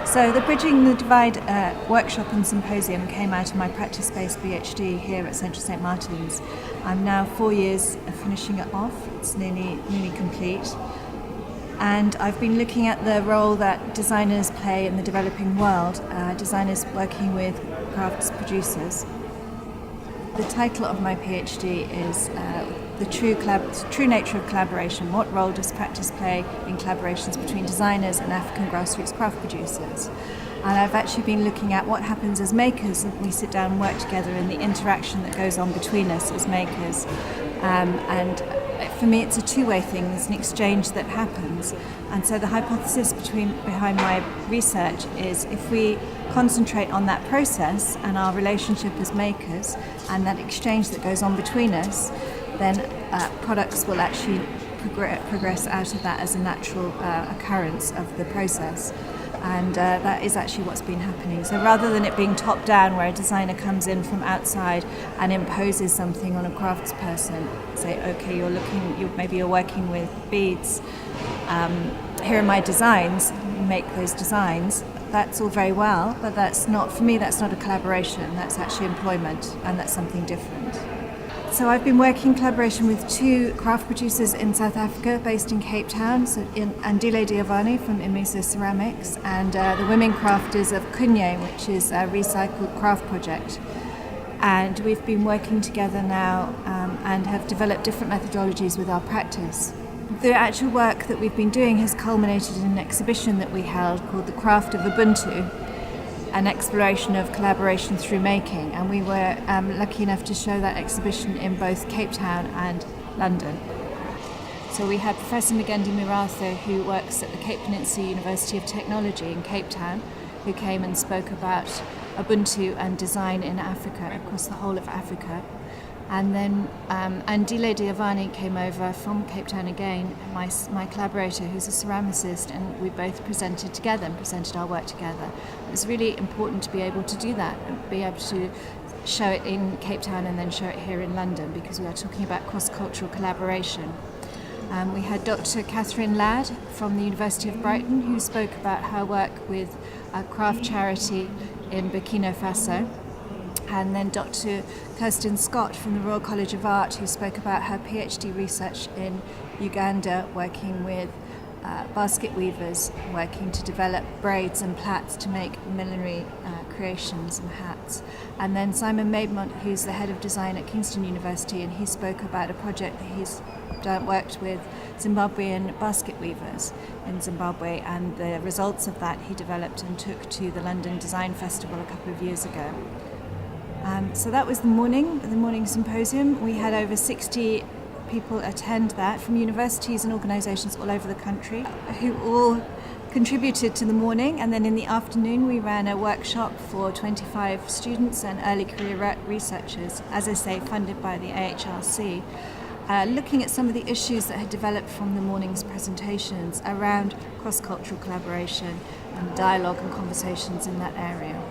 So the Bridging the Divide workshop and symposium came out of my practice-based PhD here at Central St Martin's. I'm now 4 years of finishing it off. It's nearly complete. And I've been looking at the role that designers play in the developing world, designers working with crafts producers. The title of my PhD is The True Nature of Collaboration. What role does practice play in collaborations between designers and African grassroots craft producers? And I've actually been looking at what happens as makers when we sit down and work together, and the interaction that goes on between us as makers. And for me, it's a two-way thing. There's an exchange that happens. And so the hypothesis behind my research is if we concentrate on that process and our relationship as makers and that exchange that goes on between us, then products will actually progress out of that as a natural occurrence of the process. And that is actually what's been happening. So rather than it being top down, where a designer comes in from outside and imposes something on a craftsperson, say, okay, maybe you're working with beads, here are my designs, you make those designs. That's all very well, but for me that's not a collaboration, that's actually employment, and that's something different. So I've been working in collaboration with two craft producers in South Africa, based in Cape Town, so Andile Diavani from Imiso Ceramics, and the women crafters of Kunye, which is a recycled craft project. And we've been working together now and have developed different methodologies with our practice. The actual work that we've been doing has culminated in an exhibition that we held called the Craft of Ubuntu, an exploration of collaboration through making, and we were lucky enough to show that exhibition in both Cape Town and London. So we had Professor Mugendi Miratho, who works at the Cape Peninsula University of Technology in Cape Town, who came and spoke about Ubuntu and design in Africa, across the whole of Africa. And then Andile Diavani came over from Cape Town again, my collaborator, who's a ceramicist, and we both presented together and presented our work together. It was really important to be able to do that, and be able to show it in Cape Town and then show it here in London, because we are talking about cross-cultural collaboration. We had Dr. Catherine Ladd from the University of Brighton, who spoke about her work with a craft charity in Burkina Faso. And then Dr. Kirsten Scott from the Royal College of Art, who spoke about her PhD research in Uganda, working with basket weavers, working to develop braids and plaits to make millinery creations and hats. And then Simon Maidmont, who's the head of design at Kingston University, and he spoke about a project that he's worked with Zimbabwean basket weavers in Zimbabwe, and the results of that he developed and took to the London Design Festival a couple of years ago. So that was the morning symposium. We had over 60 people attend that from universities and organisations all over the country, who all contributed to the morning. And then in the afternoon we ran a workshop for 25 students and early career researchers, as I say, funded by the AHRC, looking at some of the issues that had developed from the morning's presentations around cross-cultural collaboration and dialogue and conversations in that area.